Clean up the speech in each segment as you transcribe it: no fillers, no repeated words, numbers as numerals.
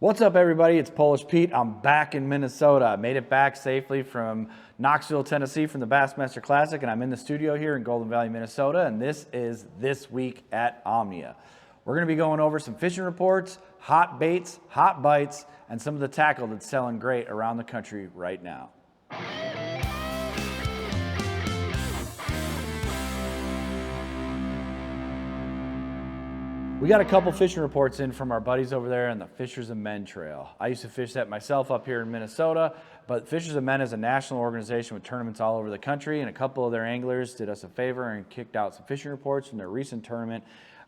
What's up, everybody? It's Polish Pete. I'm back in Minnesota. I made it back safely from Knoxville, Tennessee from the Bassmaster Classic, and I'm in the studio here in Golden Valley, Minnesota, and this is This Week at Omnia. We're going to be going over some fishing reports, hot baits, hot bites, and some of the tackle that's selling great around the country right now. We got a couple fishing reports in from our buddies over there on the Fishers of Men Trail. I used to fish that myself up here in Minnesota, but Fishers of Men is a national organization with tournaments all over the country, and a couple of their anglers did us a favor and kicked out some fishing reports from their recent tournament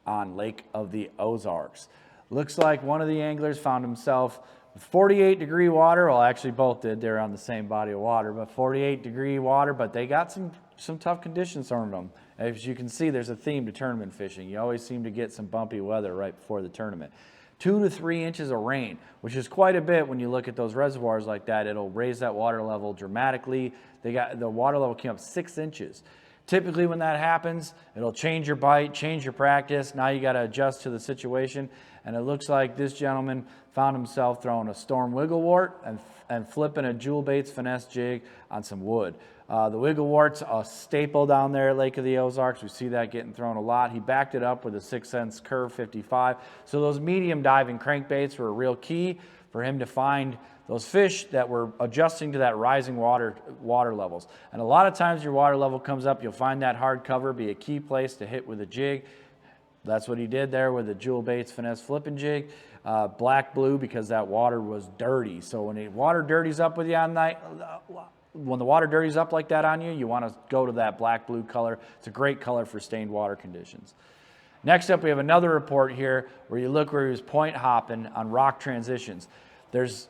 on Lake of the Ozarks. Looks like one of the anglers found himself with 48-degree water. Well, actually both did. They're on the same body of water, but 48-degree water, but they got some tough conditions on them. As you can see, there's a theme to tournament fishing. You always seem to get some bumpy weather right before the tournament. 2 to 3 inches of rain, which is quite a bit when you look at those reservoirs like that. It'll raise that water level dramatically. The water level came up 6 inches. Typically when that happens, it'll change your bite, change your practice. Now you got to adjust to the situation. And it looks like this gentleman found himself throwing a storm wigglewort and flipping a jewel baits finesse jig on some wood. The wigglewort's a staple down there at Lake of the Ozarks. We see that getting thrown a lot. He backed it up with a 6 cents Curve 55. So those medium diving crankbaits were a real key for him to find those fish that were adjusting to that rising water levels. And a lot of times your water level comes up, you'll find that hard cover be a key place to hit with a jig. That's what he did there with the jewel baits finesse flipping jig. Black blue because that water was dirty. So when the water dirties up with you on night, when the water dirties up like that on you, you want to go to that black blue color. It's a great color for stained water conditions. Next up, we have another report here where you look where he was point hopping on rock transitions. There's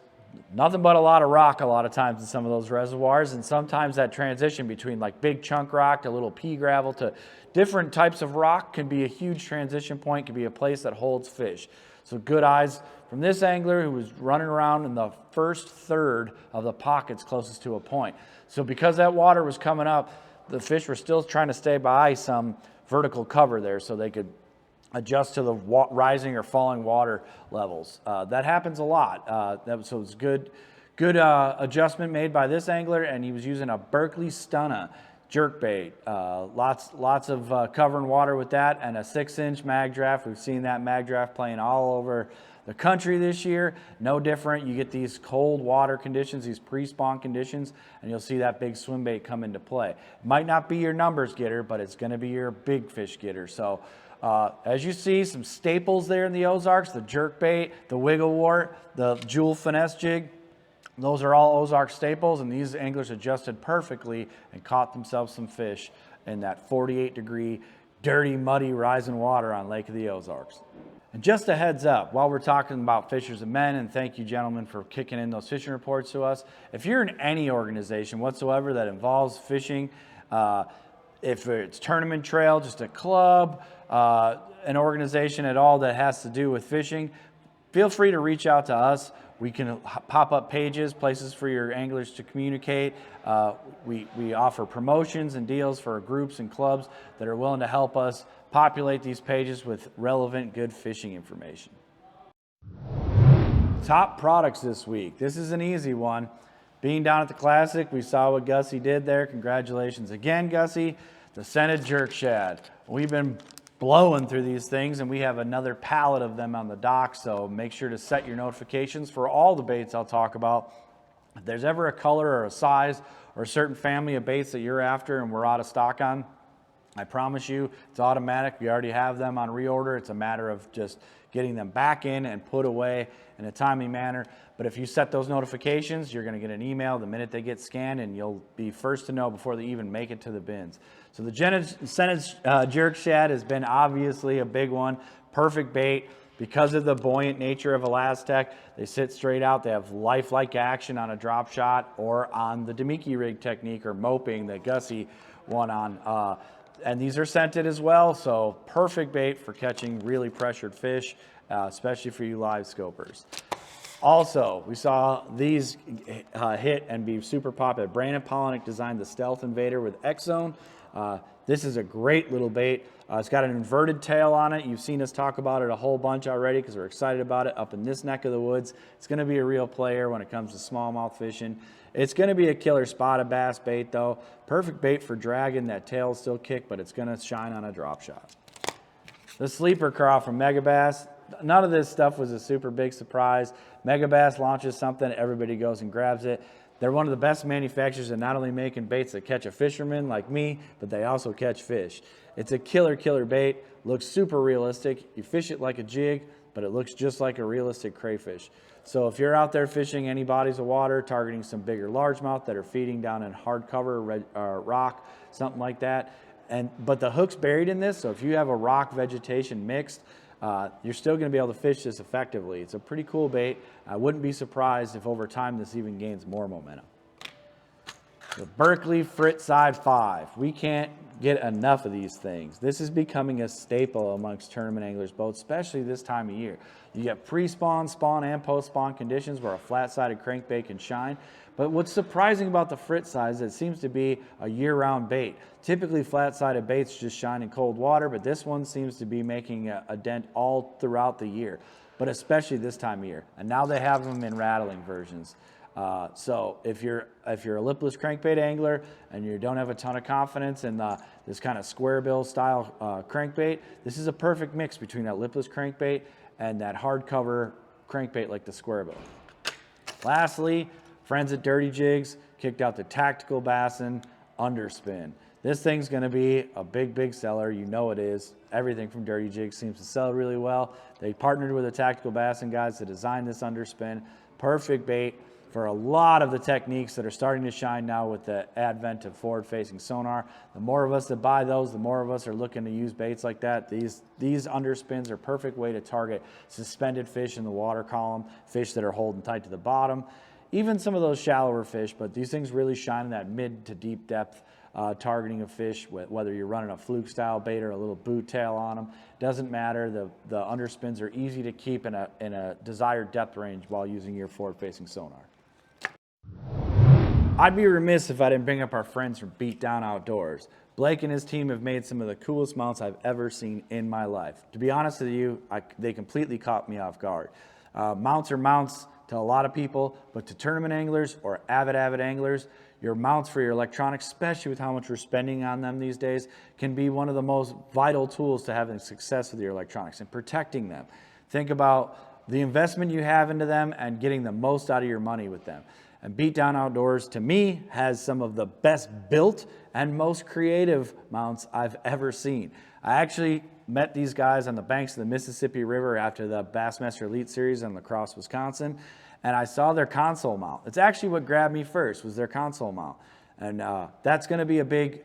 nothing but a lot of rock a lot of times in some of those reservoirs, and sometimes that transition between like big chunk rock to little pea gravel to different types of rock can be a huge transition point, can be a place that holds fish. So good eyes from this angler who was running around in the first third of the pockets closest to a point. So because that water was coming up, the fish were still trying to stay by some vertical cover there so they could adjust to the rising or falling water levels. That happens a lot. So it's good adjustment made by this angler, and he was using a Berkeley Stunna jerkbait. Lots of covering water with that, and a 6-inch mag draft. We've seen that mag draft playing all over the country this year. No different. You get these cold water conditions, these pre-spawn conditions, and you'll see that big swim bait come into play. Might not be your numbers getter, but it's going to be your big fish getter. So as you see, some staples there in the Ozarks: the jerkbait, the wigglewort, the jewel finesse jig. Those are all Ozark staples, and these anglers adjusted perfectly and caught themselves some fish in that 48-degree, dirty, muddy, rising water on Lake of the Ozarks. And just a heads up, while we're talking about Fishers of Men, and thank you, gentlemen, for kicking in those fishing reports to us, if you're in any organization whatsoever that involves fishing, if it's tournament trail, just a club, an organization at all that has to do with fishing, feel free to reach out to us. We can pop up pages, places for your anglers to communicate. We offer promotions and deals for groups and clubs that are willing to help us populate these pages with relevant, good fishing information. Top products this week. This is an easy one. Being down at the Classic, we saw what Gussie did there. Congratulations again, Gussie. The scented jerk shad. We've been blowing through these things, and we have another pallet of them on the dock, so make sure to set your notifications for all the baits I'll talk about. If there's ever a color or a size or a certain family of baits that you're after and we're out of stock on, I promise you it's automatic. We already have them on reorder. It's a matter of just getting them back in and put away in a timely manner. But if you set those notifications, you're going to get an email the minute they get scanned, and you'll be first to know before they even make it to the bins. So the scented jerk shad has been obviously a big one. Perfect bait. Because of the buoyant nature of Elastec, they sit straight out. They have lifelike action on a drop shot or on the Demiki rig technique or moping that Gussie won on. And these are scented as well, so perfect bait for catching really pressured fish, especially for you live scopers. Also, we saw these hit and be super popular. Brandon Polinick designed the Stealth Invader with X-Zone. This is a great little bait. It's got an inverted tail on it. You've seen us talk about it a whole bunch already because we're excited about it up in this neck of the woods. It's going to be a real player when it comes to smallmouth fishing. It's going to be a killer spotted bass bait though. Perfect bait for dragging. That tail still kick, but it's going to shine on a drop shot. The sleeper craw from Megabass. None of this stuff was a super big surprise. Megabass launches something, everybody goes and grabs it. They're one of the best manufacturers at not only making baits that catch a fisherman like me, but they also catch fish. It's a killer bait, looks super realistic. You fish it like a jig, but it looks just like a realistic crayfish. So if you're out there fishing any bodies of water, targeting some bigger largemouth that are feeding down in hard cover, rock, something like that, but the hook's buried in this, so if you have a rock vegetation mixed, you're still going to be able to fish this effectively. It's a pretty cool bait. I wouldn't be surprised if over time this even gains more momentum. The Berkley Fritside 5. We can't get enough of these things. This is becoming a staple amongst tournament anglers' boats, especially this time of year. You get pre-spawn, spawn, and post-spawn conditions where a flat-sided crankbait can shine. But what's surprising about the Fritside is it seems to be a year-round bait. Typically, flat-sided baits just shine in cold water, but this one seems to be making a dent all throughout the year, but especially this time of year. And now they have them in rattling versions. So if you're a lipless crankbait angler and you don't have a ton of confidence in this kind of square bill style crankbait, this is a perfect mix between that lipless crankbait and that hardcover crankbait like the square bill. Lastly, friends at Dirty Jigs kicked out the Tactical Bassin Underspin. This thing's going to be a big seller. You know it is. Everything from Dirty Jigs seems to sell really well. They partnered with the Tactical Bassin guys to design this underspin. Perfect bait for a lot of the techniques that are starting to shine now with the advent of forward-facing sonar. The more of us that buy those, the more of us are looking to use baits like that. These underspins are a perfect way to target suspended fish in the water column, fish that are holding tight to the bottom, even some of those shallower fish, but these things really shine in that mid to deep depth targeting of fish, whether you're running a fluke style bait or a little boot tail on them. Doesn't matter. The underspins are easy to keep in a desired depth range while using your forward-facing sonar. I'd be remiss if I didn't bring up our friends from Beatdown Outdoors. Blake and his team have made some of the coolest mounts I've ever seen in my life. To be honest with you, they completely caught me off guard. Mounts are mounts to a lot of people, but to tournament anglers or avid anglers, your mounts for your electronics, especially with how much we're spending on them these days, can be one of the most vital tools to having success with your electronics and protecting them. Think about the investment you have into them and getting the most out of your money with them. And Beatdown Outdoors, to me, has some of the best built and most creative mounts I've ever seen. I actually met these guys on the banks of the Mississippi River after the Bassmaster Elite Series in La Crosse, Wisconsin, and I saw their console mount. It's actually what grabbed me first, was their console mount. And that's going to be a big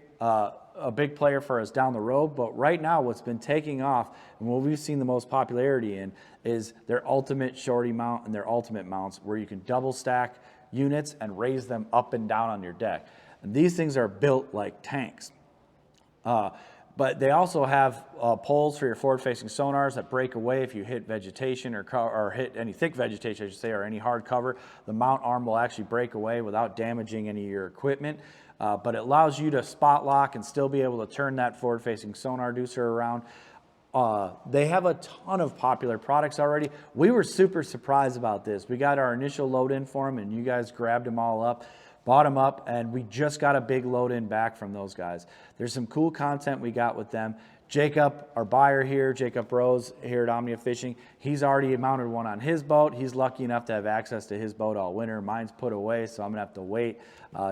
player for us down the road, but right now what's been taking off and what we've seen the most popularity in is their ultimate shorty mount and their ultimate mounts, where you can double stack units and raise them up and down on your deck. And these things are built like tanks. But they also have poles for your forward-facing sonars that break away if you hit vegetation or hit any thick vegetation, I should say, or any hard cover. The mount arm will actually break away without damaging any of your equipment. But it allows you to spot lock and still be able to turn that forward-facing sonar deucer around. They have a ton of popular products already. We were super surprised about this. We got our initial load in for them, and you guys grabbed them all up, bought them up, and we just got a big load in back from those guys. There's some cool content we got with them. Jacob, our buyer here, Jacob Rose here at Omnia Fishing, he's already mounted one on his boat. He's lucky enough to have access to his boat all winter. Mine's put away, so I'm going to have to wait.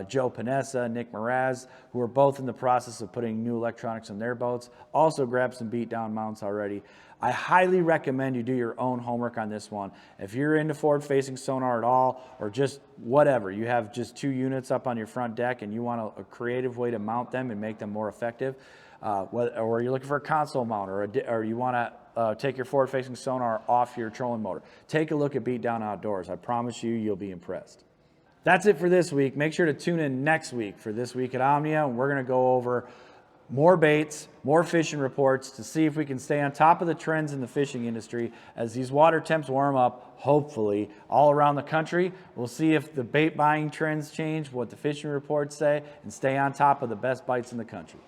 Joe Panessa, Nick Mraz, who are both in the process of putting new electronics on their boats, also grabbed some Beatdown mounts already. I highly recommend you do your own homework on this one. If you're into forward-facing sonar at all, or just whatever, you have just 2 units up on your front deck and you want a creative way to mount them and make them more effective, or you're looking for a console mount, or you want to take your forward-facing sonar off your trolling motor, take a look at Beatdown Outdoors. I promise you'll be impressed. That's it for this week. Make sure to tune in next week for This Week at Omnia, and we're going to go over more baits, more fishing reports to see if we can stay on top of the trends in the fishing industry as these water temps warm up, hopefully, all around the country. We'll see if the bait buying trends change, what the fishing reports say, and stay on top of the best bites in the country.